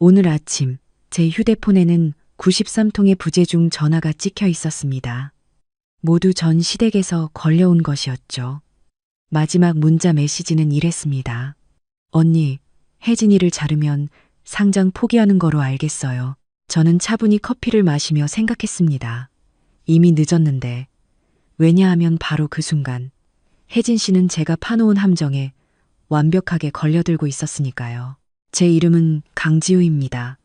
오늘 아침 제 휴대폰에는 93통의 부재중 전화가 찍혀 있었습니다. 모두 전 시댁에서 걸려온 것이었죠. 마지막 문자 메시지는 이랬습니다. 언니, 혜진이를 자르면 상장 포기하는 거로 알겠어요. 저는 차분히 커피를 마시며 생각했습니다. 이미 늦었는데. 왜냐하면 바로 그 순간 혜진 씨는 제가 파놓은 함정에 완벽하게 걸려들고 있었으니까요. 제 이름은 강지우입니다.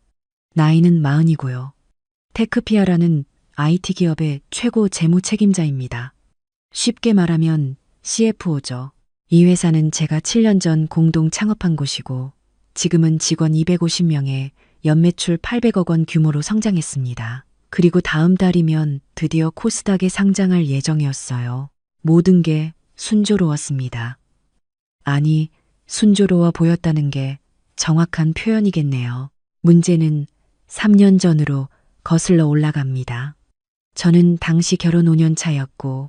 나이는 40이고요. 테크피아라는 IT 기업의 최고 재무 책임자입니다. 쉽게 말하면 CFO죠. 이 회사는 제가 7년 전 공동 창업한 곳이고 지금은 직원 250명에 연매출 800억 원 규모로 성장했습니다. 그리고 다음 달이면 드디어 코스닥에 상장할 예정이었어요. 모든 게 순조로웠습니다. 아니, 순조로워 보였다는 게 정확한 표현이겠네요. 문제는 3년 전으로 거슬러 올라갑니다. 저는 당시 결혼 5년 차였고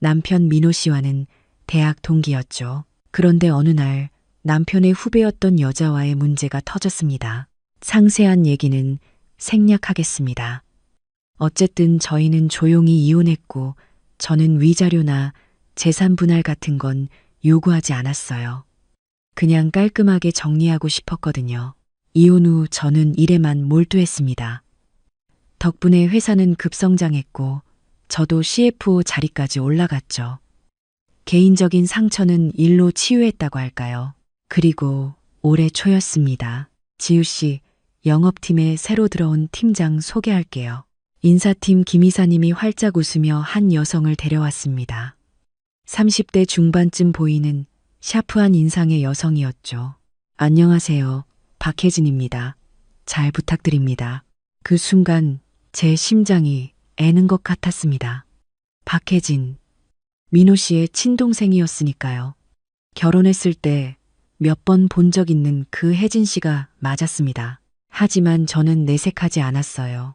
남편 민호 씨와는 대학 동기였죠. 그런데 어느 날 남편의 후배였던 여자와의 문제가 터졌습니다. 상세한 얘기는 생략하겠습니다. 어쨌든 저희는 조용히 이혼했고 저는 위자료나 재산 분할 같은 건 요구하지 않았어요. 그냥 깔끔하게 정리하고 싶었거든요. 이혼 후 저는 일에만 몰두했습니다. 덕분에 회사는 급성장했고 저도 CFO 자리까지 올라갔죠. 개인적인 상처는 일로 치유했다고 할까요? 그리고 올해 초였습니다. 지우 씨, 영업팀에 새로 들어온 팀장 소개할게요. 인사팀 김 이사님이 활짝 웃으며 한 여성을 데려왔습니다. 30대 중반쯤 보이는 샤프한 인상의 여성이었죠. 안녕하세요. 박혜진입니다. 잘 부탁드립니다. 그 순간 제 심장이 애는 것 같았습니다. 박혜진, 민호 씨의 친동생이었으니까요. 결혼했을 때 몇 번 본 적 있는 그 혜진 씨가 맞았습니다. 하지만 저는 내색하지 않았어요.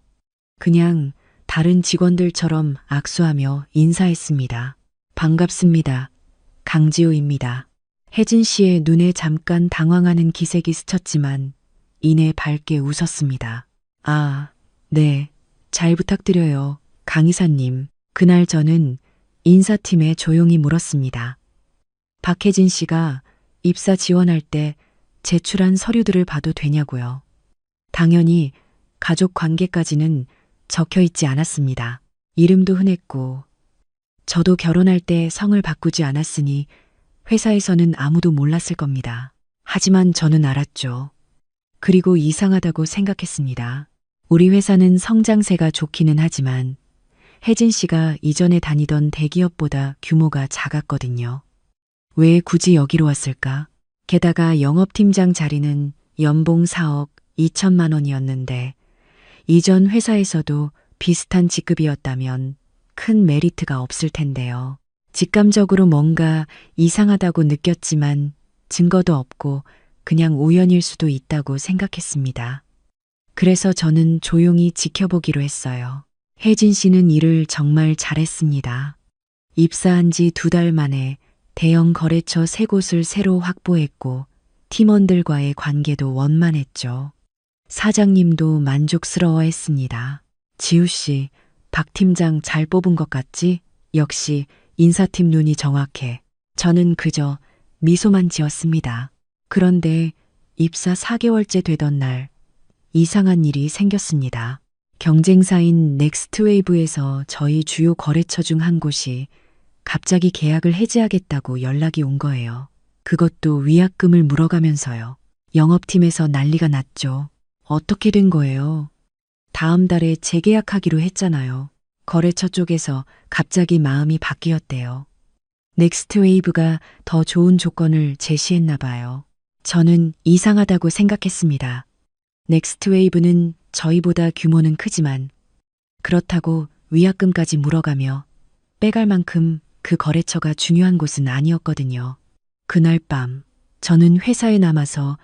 그냥 다른 직원들처럼 악수하며 인사했습니다. 반갑습니다. 강지우입니다. 혜진 씨의 눈에 잠깐 당황하는 기색이 스쳤지만 이내 밝게 웃었습니다. 아, 네. 잘 부탁드려요. 강 이사님. 그날 저는 인사팀에 조용히 물었습니다. 박혜진 씨가 입사 지원할 때 제출한 서류들을 봐도 되냐고요. 당연히 가족 관계까지는 적혀 있지 않았습니다. 이름도 흔했고 저도 결혼할 때 성을 바꾸지 않았으니 회사에서는 아무도 몰랐을 겁니다. 하지만 저는 알았죠. 그리고 이상하다고 생각했습니다. 우리 회사는 성장세가 좋기는 하지만 혜진 씨가 이전에 다니던 대기업보다 규모가 작았거든요. 왜 굳이 여기로 왔을까? 게다가 영업팀장 자리는 연봉 4억 2천만 원이었는데 이전 회사에서도 비슷한 직급이었다면 큰 메리트가 없을 텐데요. 직감적으로 뭔가 이상하다고 느꼈지만 증거도 없고 그냥 우연일 수도 있다고 생각했습니다. 그래서 저는 조용히 지켜보기로 했어요. 혜진 씨는 일을 정말 잘했습니다. 입사한 지 2달 만에 대형 거래처 3곳을 새로 확보했고 팀원들과의 관계도 원만했죠. 사장님도 만족스러워했습니다. 지우 씨, 박 팀장 잘 뽑은 것 같지? 역시 인사팀 눈이 정확해. 저는 그저 미소만 지었습니다. 그런데 입사 4개월째 되던 날 이상한 일이 생겼습니다. 경쟁사인 넥스트웨이브에서 저희 주요 거래처 중 한 곳이 갑자기 계약을 해지하겠다고 연락이 온 거예요. 그것도 위약금을 물어가면서요. 영업팀에서 난리가 났죠. 어떻게 된 거예요? 다음 달에 재계약하기로 했잖아요. 거래처 쪽에서 갑자기 마음이 바뀌었대요. 넥스트웨이브가 더 좋은 조건을 제시했나 봐요. 저는 이상하다고 생각했습니다. 넥스트웨이브는 저희보다 규모는 크지만 그렇다고 위약금까지 물어가며 빼갈 만큼 그 거래처가 중요한 곳은 아니었거든요. 그날 밤 저는 회사에 남아서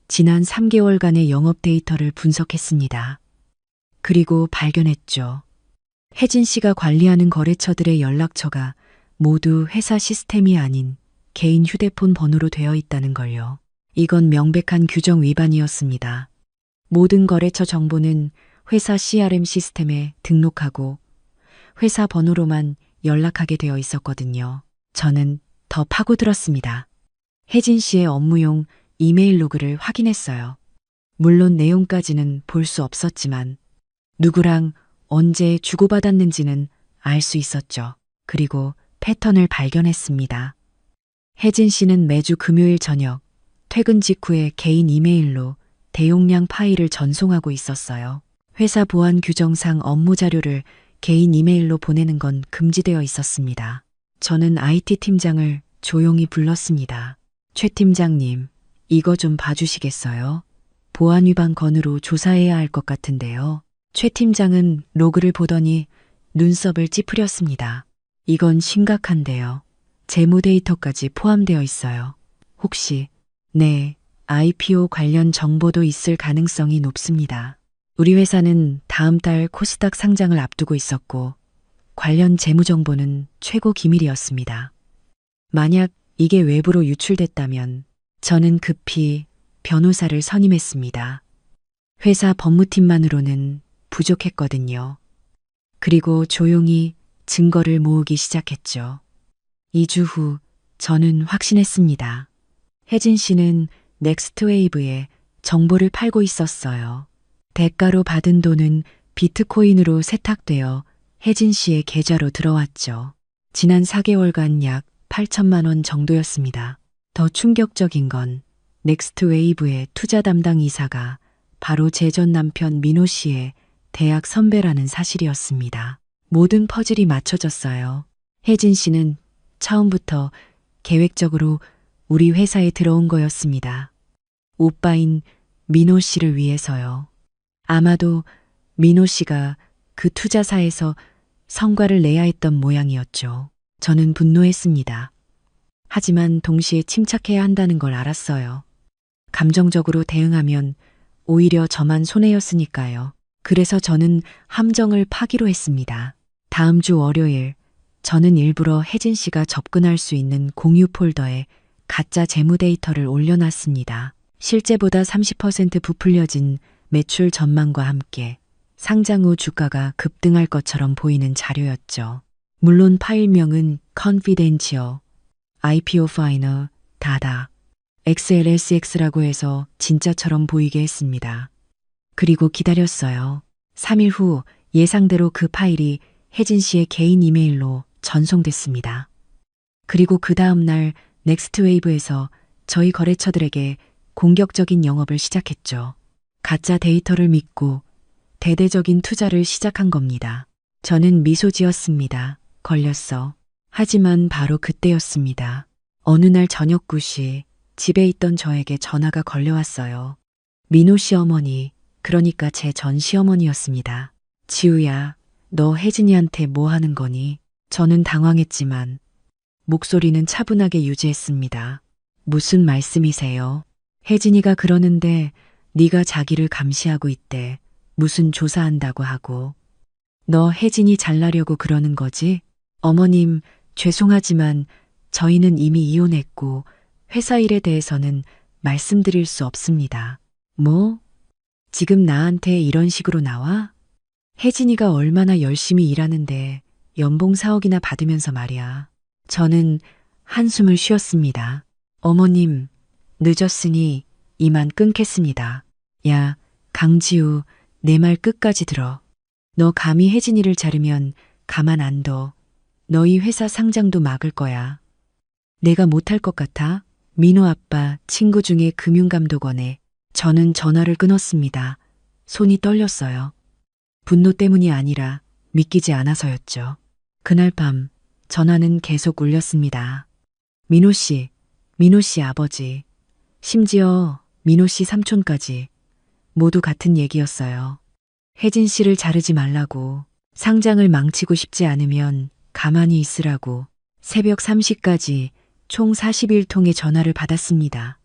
지난 3개월간의 영업 데이터를 분석했습니다. 그리고 발견했죠. 혜진 씨가 관리하는 거래처들의 연락처가 모두 회사 시스템이 아닌 개인 휴대폰 번호로 되어 있다는 걸요. 이건 명백한 규정 위반이었습니다. 모든 거래처 정보는 회사 CRM 시스템에 등록하고 회사 번호로만 연락하게 되어 있었거든요. 저는 더 파고들었습니다. 혜진 씨의 업무용 이메일 로그를 확인했어요. 물론 내용까지는 볼 수 없었지만 누구랑 언제 주고받았는지는 알 수 있었죠. 그리고 패턴을 발견했습니다. 혜진 씨는 매주 금요일 저녁 퇴근 직후에 개인 이메일로 대용량 파일을 전송하고 있었어요. 회사 보안 규정상 업무 자료를 개인 이메일로 보내는 건 금지되어 있었습니다. 저는 IT 팀장을 조용히 불렀습니다. 최 팀장님, 이거 좀 봐주시겠어요? 보안 위반 건으로 조사해야 할 것 같은데요. 최 팀장은 로그를 보더니 눈썹을 찌푸렸습니다. 이건 심각한데요. 재무 데이터까지 포함되어 있어요. 혹시, 네, IPO 관련 정보도 있을 가능성이 높습니다. 우리 회사는 다음 달 코스닥 상장을 앞두고 있었고, 관련 재무 정보는 최고 기밀이었습니다. 만약 이게 외부로 유출됐다면 저는 급히 변호사를 선임했습니다. 회사 법무팀만으로는 부족했거든요. 그리고 조용히 증거를 모으기 시작했죠. 2주 후 저는 확신했습니다. 혜진 씨는 넥스트웨이브에 정보를 팔고 있었어요. 대가로 받은 돈은 비트코인으로 세탁되어 혜진 씨의 계좌로 들어왔죠. 지난 4개월간 약 8천만 원 정도였습니다. 더 충격적인 건 넥스트웨이브의 투자 담당 이사가 바로 제 전 남편 민호 씨의 대학 선배라는 사실이었습니다. 모든 퍼즐이 맞춰졌어요. 혜진 씨는 처음부터 계획적으로 우리 회사에 들어온 거였습니다. 오빠인 민호 씨를 위해서요. 아마도 민호 씨가 그 투자사에서 성과를 내야 했던 모양이었죠. 저는 분노했습니다. 하지만 동시에 침착해야 한다는 걸 알았어요. 감정적으로 대응하면 오히려 저만 손해였으니까요. 그래서 저는 함정을 파기로 했습니다. 다음 주 월요일, 저는 일부러 혜진 씨가 접근할 수 있는 공유 폴더에 가짜 재무 데이터를 올려놨습니다. 실제보다 30% 부풀려진 매출 전망과 함께 상장 후 주가가 급등할 것처럼 보이는 자료였죠. 물론 파일명은 confidential, IPO final, 다다, XLSX라고 해서 진짜처럼 보이게 했습니다. 그리고 기다렸어요. 3일 후 예상대로 그 파일이 혜진 씨의 개인 이메일로 전송됐습니다. 그리고 그 다음 날 넥스트웨이브에서 저희 거래처들에게 공격적인 영업을 시작했죠. 가짜 데이터를 믿고 대대적인 투자를 시작한 겁니다. 저는 미소 지었습니다. 걸렸어. 하지만 바로 그때였습니다. 어느 날 저녁 9시 집에 있던 저에게 전화가 걸려왔어요. 민호 씨 어머니, 그러니까 제 전 시어머니였습니다. 지우야, 너 혜진이한테 뭐 하는 거니? 저는 당황했지만 목소리는 차분하게 유지했습니다. 무슨 말씀이세요? 혜진이가 그러는데 네가 자기를 감시하고 있대. 무슨 조사한다고 하고. 너 혜진이 잘나려고 그러는 거지? 어머님, 죄송하지만 저희는 이미 이혼했고 회사 일에 대해서는 말씀드릴 수 없습니다. 뭐? 지금 나한테 이런 식으로 나와? 혜진이가 얼마나 열심히 일하는데 연봉 4억이나 받으면서 말이야. 저는 한숨을 쉬었습니다. 어머님, 늦었으니 이만 끊겠습니다. 야, 강지우, 내 말 끝까지 들어. 너 감히 혜진이를 자르면 가만 안 둬. 너희 회사 상장도 막을 거야. 내가 못할 것 같아? 민호 아빠 친구 중에 금융감독원에. 저는 전화를 끊었습니다. 손이 떨렸어요. 분노 때문이 아니라 믿기지 않아서였죠. 그날 밤 전화는 계속 울렸습니다. 민호 씨 아버지, 심지어 민호 씨 삼촌까지 모두 같은 얘기였어요. 혜진 씨를 자르지 말라고, 상장을 망치고 싶지 않으면 가만히 있으라고. 새벽 3시까지 총 41통의 전화를 받았습니다.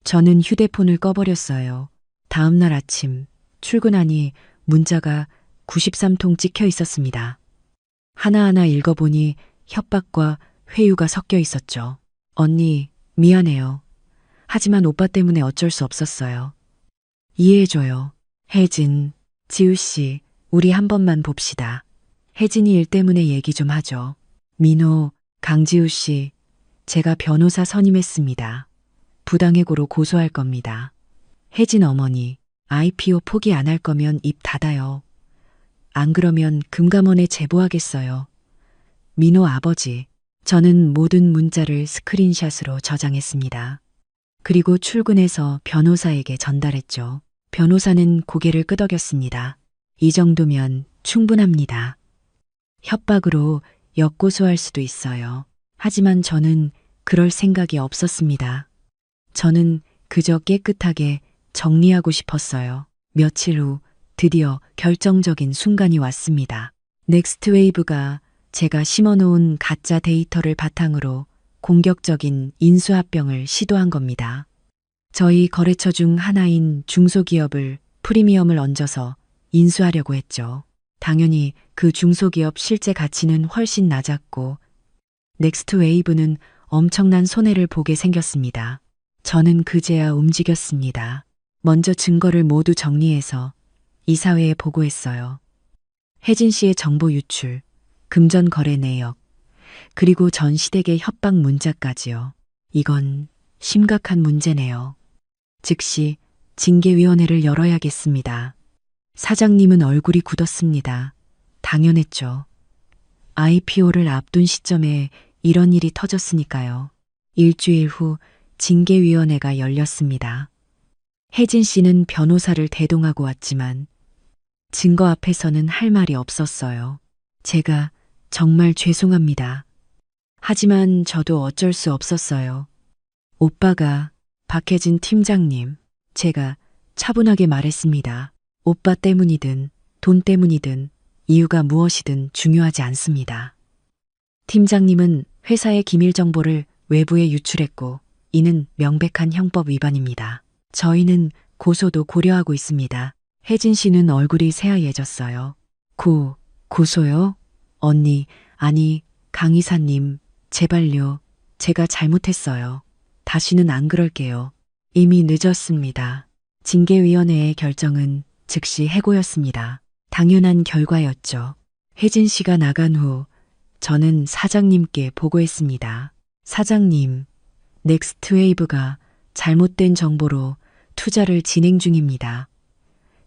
저는 휴대폰을 꺼버렸어요. 다음 날 아침 출근하니 문자가 93통 찍혀 있었습니다. 하나하나 읽어보니 협박과 회유가 섞여 있었죠. 언니, 미안해요. 하지만 오빠 때문에 어쩔 수 없었어요. 이해해줘요. 혜진, 지우 씨, 우리 한 번만 봅시다. 혜진이 일 때문에 얘기 좀 하죠. 민호, 강지우 씨, 제가 변호사 선임했습니다. 부당해고로 고소할 겁니다. 혜진 어머니, IPO 포기 안 할 거면 입 닫아요. 안 그러면 금감원에 제보하겠어요. 민호 아버지, 저는 모든 문자를 스크린샷으로 저장했습니다. 그리고 출근해서 변호사에게 전달했죠. 변호사는 고개를 끄덕였습니다. 이 정도면 충분합니다. 협박으로 역고소할 수도 있어요. 하지만 저는 그럴 생각이 없었습니다. 저는 그저 깨끗하게 정리하고 싶었어요. 며칠 후 드디어 결정적인 순간이 왔습니다. 넥스트 웨이브가 제가 심어놓은 가짜 데이터를 바탕으로 공격적인 인수합병을 시도한 겁니다. 저희 거래처 중 하나인 중소기업을 프리미엄을 얹어서 인수하려고 했죠. 당연히 그 중소기업 실제 가치는 훨씬 낮았고 넥스트 웨이브는 엄청난 손해를 보게 생겼습니다. 저는 그제야 움직였습니다. 먼저 증거를 모두 정리해서 이사회에 보고했어요. 혜진 씨의 정보 유출, 금전 거래 내역, 그리고 전 시댁의 협박 문자까지요. 이건 심각한 문제네요. 즉시 징계위원회를 열어야겠습니다. 사장님은 얼굴이 굳었습니다. 당연했죠. IPO를 앞둔 시점에 이런 일이 터졌으니까요. 일주일 후 징계위원회가 열렸습니다. 혜진 씨는 변호사를 대동하고 왔지만 증거 앞에서는 할 말이 없었어요. 제가 정말 죄송합니다. 하지만 저도 어쩔 수 없었어요. 오빠가 박혜진 팀장님, 제가 차분하게 말했습니다. 오빠 때문이든 돈 때문이든 이유가 무엇이든 중요하지 않습니다. 팀장님은 회사의 기밀 정보를 외부에 유출했고 이는 명백한 형법 위반입니다. 저희는 고소도 고려하고 있습니다. 혜진 씨는 얼굴이 새하얘졌어요. 고소요? 언니, 아니, 강 이사님, 제발요. 제가 잘못했어요. 다시는 안 그럴게요. 이미 늦었습니다. 징계위원회의 결정은 즉시 해고였습니다. 당연한 결과였죠. 혜진 씨가 나간 후 저는 사장님께 보고했습니다. 사장님, 넥스트웨이브가 잘못된 정보로 투자를 진행 중입니다.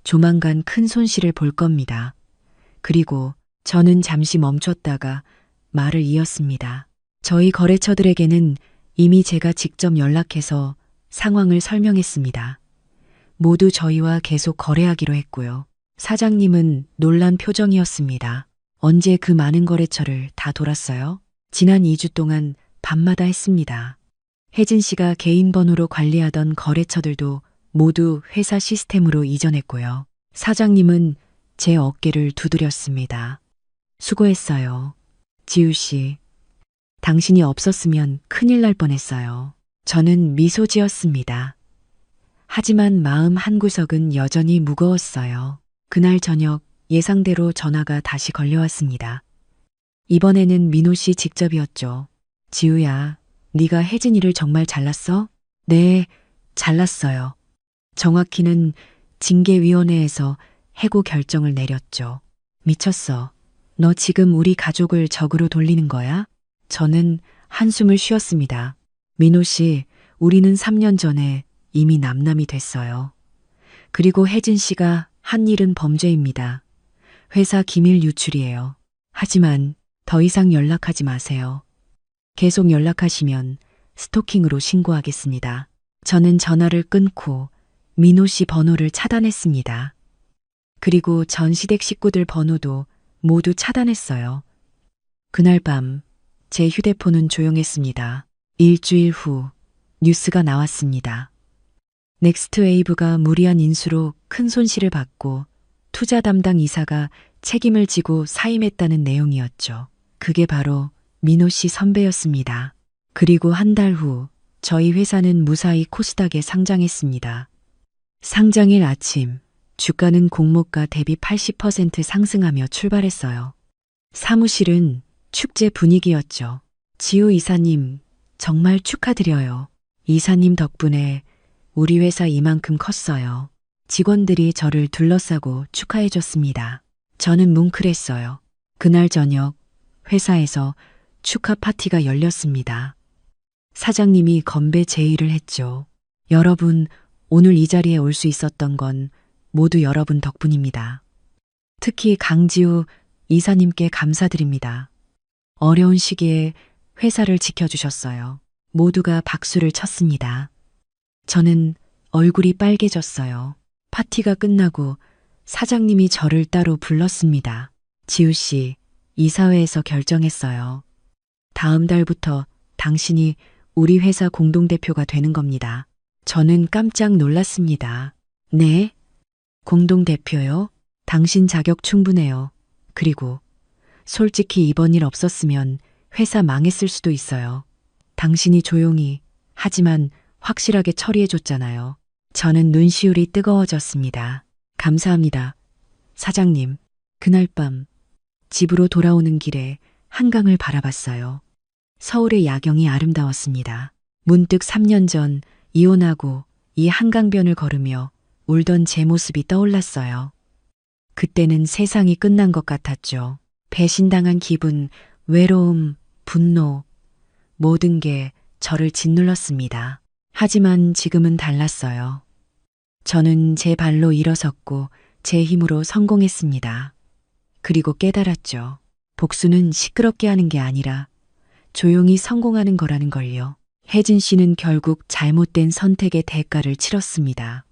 조만간 큰 손실을 볼 겁니다. 그리고 저는 잠시 멈췄다가 말을 이었습니다. 저희 거래처들에게는 이미 제가 직접 연락해서 상황을 설명했습니다. 모두 저희와 계속 거래하기로 했고요. 사장님은 놀란 표정이었습니다. 언제 그 많은 거래처를 다 돌았어요? 지난 2주 동안 밤마다 했습니다. 혜진 씨가 개인 번호로 관리하던 거래처들도 모두 회사 시스템으로 이전했고요. 사장님은 제 어깨를 두드렸습니다. 수고했어요. 지우 씨, 당신이 없었으면 큰일 날 뻔했어요. 저는 미소 지었습니다. 하지만 마음 한구석은 여전히 무거웠어요. 그날 저녁 예상대로 전화가 다시 걸려왔습니다. 이번에는 민호 씨 직접이었죠. 지우야, 네가 혜진이를 정말 잘랐어? 네, 잘랐어요. 정확히는 징계위원회에서 해고 결정을 내렸죠. 미쳤어. 너 지금 우리 가족을 적으로 돌리는 거야? 저는 한숨을 쉬었습니다. 민호 씨, 우리는 3년 전에 이미 남남이 됐어요. 그리고 혜진 씨가 한 일은 범죄입니다. 회사 기밀 유출이에요. 하지만 더 이상 연락하지 마세요. 계속 연락하시면 스토킹으로 신고하겠습니다. 저는 전화를 끊고 민호 씨 번호를 차단했습니다. 그리고 전 시댁 식구들 번호도 모두 차단했어요. 그날 밤 제 휴대폰은 조용했습니다. 일주일 후 뉴스가 나왔습니다. 넥스트웨이브가 무리한 인수로 큰 손실을 받고 투자 담당 이사가 책임을 지고 사임했다는 내용이었죠. 그게 바로 민호 씨 선배였습니다. 그리고 한 달 후 저희 회사는 무사히 코스닥에 상장했습니다. 상장일 아침 주가는 공모가 대비 80% 상승하며 출발했어요. 사무실은 축제 분위기였죠. 지우 이사님, 정말 축하드려요. 이사님 덕분에 우리 회사 이만큼 컸어요. 직원들이 저를 둘러싸고 축하해 줬습니다. 저는 뭉클했어요. 그날 저녁 회사에서 축하 파티가 열렸습니다. 사장님이 건배 제의를 했죠. 여러분, 오늘 이 자리에 올 수 있었던 건 모두 여러분 덕분입니다. 특히 강지우 이사님께 감사드립니다. 어려운 시기에 회사를 지켜주셨어요. 모두가 박수를 쳤습니다. 저는 얼굴이 빨개졌어요. 파티가 끝나고 사장님이 저를 따로 불렀습니다. 지우 씨, 이사회에서 결정했어요. 다음 달부터 당신이 우리 회사 공동대표가 되는 겁니다. 저는 깜짝 놀랐습니다. 네? 공동대표요? 당신 자격 충분해요. 그리고 솔직히 이번 일 없었으면 회사 망했을 수도 있어요. 당신이 조용히 하지만 확실하게 처리해줬잖아요. 저는 눈시울이 뜨거워졌습니다. 감사합니다. 사장님, 그날 밤 집으로 돌아오는 길에 한강을 바라봤어요. 서울의 야경이 아름다웠습니다. 문득 3년 전 이혼하고 이 한강변을 걸으며 울던 제 모습이 떠올랐어요. 그때는 세상이 끝난 것 같았죠. 배신당한 기분, 외로움, 분노, 모든 게 저를 짓눌렀습니다. 하지만 지금은 달랐어요. 저는 제 발로 일어섰고 제 힘으로 성공했습니다. 그리고 깨달았죠. 복수는 시끄럽게 하는 게 아니라 조용히 성공하는 거라는 걸요. 혜진 씨는 결국 잘못된 선택의 대가를 치렀습니다.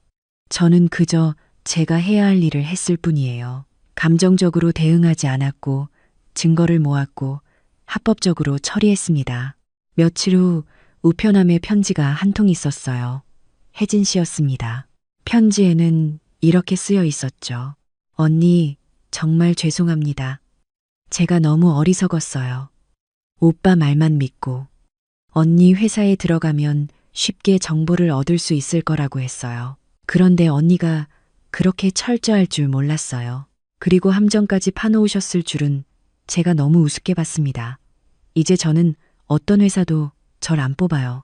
저는 그저 제가 해야 할 일을 했을 뿐이에요. 감정적으로 대응하지 않았고 증거를 모았고 합법적으로 처리했습니다. 며칠 후 우편함에 편지가 한 통 있었어요. 혜진 씨였습니다. 편지에는 이렇게 쓰여 있었죠. 언니, 정말 죄송합니다. 제가 너무 어리석었어요. 오빠 말만 믿고. 언니 회사에 들어가면 쉽게 정보를 얻을 수 있을 거라고 했어요. 그런데 언니가 그렇게 철저할 줄 몰랐어요. 그리고 함정까지 파놓으셨을 줄은 제가 너무 우습게 봤습니다. 이제 저는 어떤 회사도 절 안 뽑아요.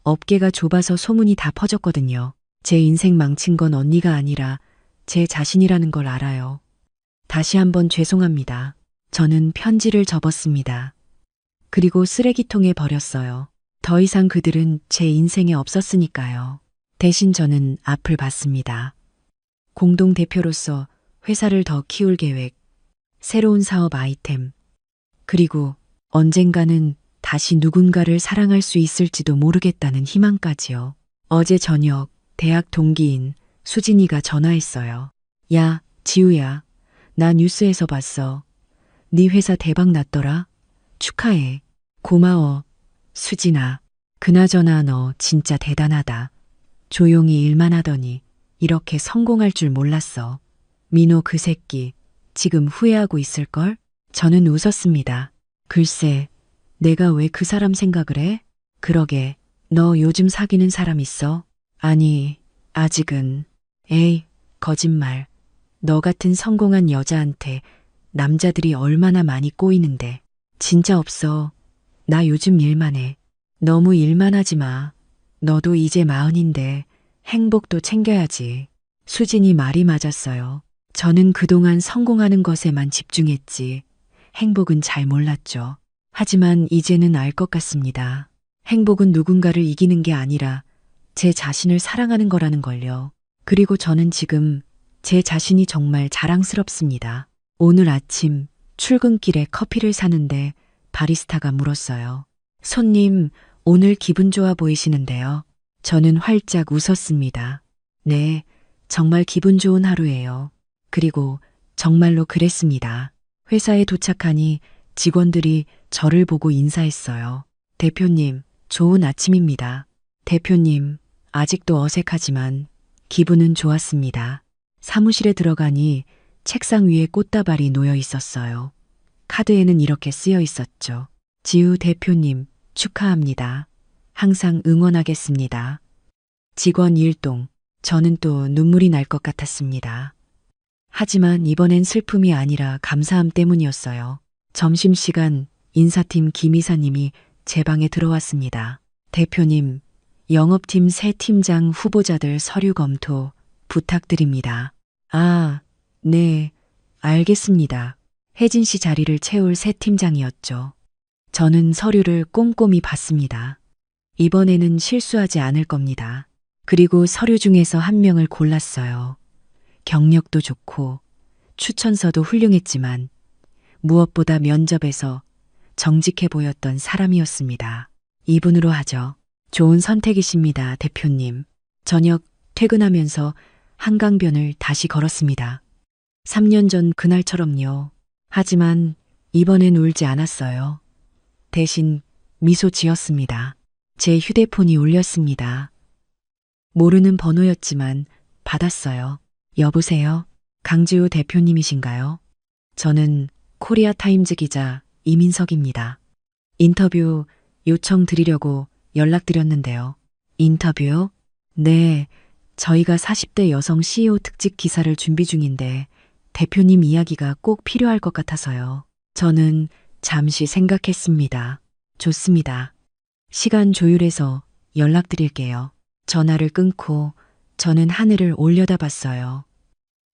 업계가 좁아서 소문이 다 퍼졌거든요. 제 인생 망친 건 언니가 아니라 제 자신이라는 걸 알아요. 다시 한번 죄송합니다. 저는 편지를 접었습니다. 그리고 쓰레기통에 버렸어요. 더 이상 그들은 제 인생에 없었으니까요. 대신 저는 앞을 봤습니다. 공동대표로서 회사를 더 키울 계획, 새로운 사업 아이템, 그리고 언젠가는 다시 누군가를 사랑할 수 있을지도 모르겠다는 희망까지요. 어제 저녁 대학 동기인 수진이가 전화했어요. 야, 지우야. 나 뉴스에서 봤어. 네 회사 대박 났더라. 축하해. 고마워. 수진아. 그나저나 너 진짜 대단하다. 조용히 일만 하더니 이렇게 성공할 줄 몰랐어. 민호 그 새끼 지금 후회하고 있을걸? 저는 웃었습니다. 글쎄, 내가 왜 그 사람 생각을 해? 그러게, 너 요즘 사귀는 사람 있어? 아니, 아직은. 에이, 거짓말. 너 같은 성공한 여자한테 남자들이 얼마나 많이 꼬이는데. 진짜 없어. 나 요즘 일만 해. 너무 일만 하지 마. 너도 이제 40인데 행복도 챙겨야지. 수진이 말이 맞았어요. 저는 그동안 성공하는 것에만 집중했지. 행복은 잘 몰랐죠. 하지만 이제는 알 것 같습니다. 행복은 누군가를 이기는 게 아니라 제 자신을 사랑하는 거라는 걸요. 그리고 저는 지금 제 자신이 정말 자랑스럽습니다. 오늘 아침 출근길에 커피를 사는데 바리스타가 물었어요. 손님, 오늘 기분 좋아 보이시는데요. 저는 활짝 웃었습니다. 네, 정말 기분 좋은 하루예요. 그리고 정말로 그랬습니다. 회사에 도착하니 직원들이 저를 보고 인사했어요. 대표님, 좋은 아침입니다. 대표님, 아직도 어색하지만 기분은 좋았습니다. 사무실에 들어가니 책상 위에 꽃다발이 놓여 있었어요. 카드에는 이렇게 쓰여 있었죠. 지우 대표님, 축하합니다. 항상 응원하겠습니다. 직원 일동, 저는 또 눈물이 날 것 같았습니다. 하지만 이번엔 슬픔이 아니라 감사함 때문이었어요. 점심시간 인사팀 김 이사님이 제 방에 들어왔습니다. 대표님, 영업팀 새 팀장 후보자들 서류 검토 부탁드립니다. 아, 네, 알겠습니다. 혜진 씨 자리를 채울 새 팀장이었죠. 저는 서류를 꼼꼼히 봤습니다. 이번에는 실수하지 않을 겁니다. 그리고 서류 중에서 한 명을 골랐어요. 경력도 좋고 추천서도 훌륭했지만 무엇보다 면접에서 정직해 보였던 사람이었습니다. 이분으로 하죠. 좋은 선택이십니다, 대표님. 저녁 퇴근하면서 한강변을 다시 걸었습니다. 3년 전 그날처럼요. 하지만 이번엔 울지 않았어요. 대신 미소 지었습니다. 제 휴대폰이 울렸습니다. 모르는 번호였지만 받았어요. 여보세요? 강지우 대표님이신가요? 저는 코리아 타임즈 기자 이민석입니다. 인터뷰 요청드리려고 연락드렸는데요. 인터뷰요? 네, 저희가 40대 여성 CEO 특집 기사를 준비 중인데 대표님 이야기가 꼭 필요할 것 같아서요. 저는 잠시 생각했습니다. 좋습니다. 시간 조율해서 연락드릴게요. 전화를 끊고 저는 하늘을 올려다봤어요.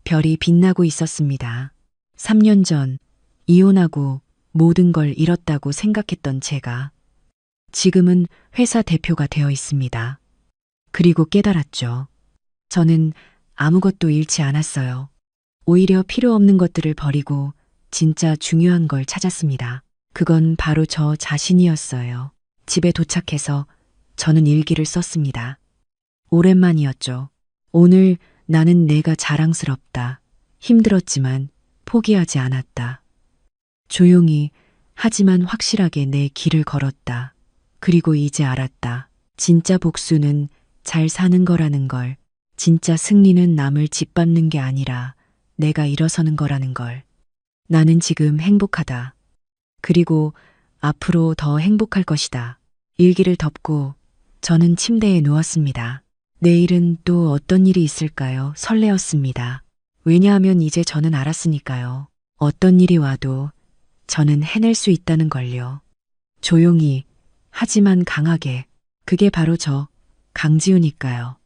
별이 빛나고 있었습니다. 3년 전 이혼하고 모든 걸 잃었다고 생각했던 제가 지금은 회사 대표가 되어 있습니다. 그리고 깨달았죠. 저는 아무것도 잃지 않았어요. 오히려 필요 없는 것들을 버리고 진짜 중요한 걸 찾았습니다. 그건 바로 저 자신이었어요. 집에 도착해서 저는 일기를 썼습니다. 오랜만이었죠. 오늘 나는 내가 자랑스럽다. 힘들었지만 포기하지 않았다. 조용히 하지만 확실하게 내 길을 걸었다. 그리고 이제 알았다. 진짜 복수는 잘 사는 거라는 걸. 진짜 승리는 남을 짓밟는 게 아니라 내가 일어서는 거라는 걸. 나는 지금 행복하다. 그리고 앞으로 더 행복할 것이다. 일기를 덮고 저는 침대에 누웠습니다. 내일은 또 어떤 일이 있을까요? 설레었습니다. 왜냐하면 이제 저는 알았으니까요. 어떤 일이 와도 저는 해낼 수 있다는 걸요. 조용히, 하지만 강하게. 그게 바로 저, 강지우니까요.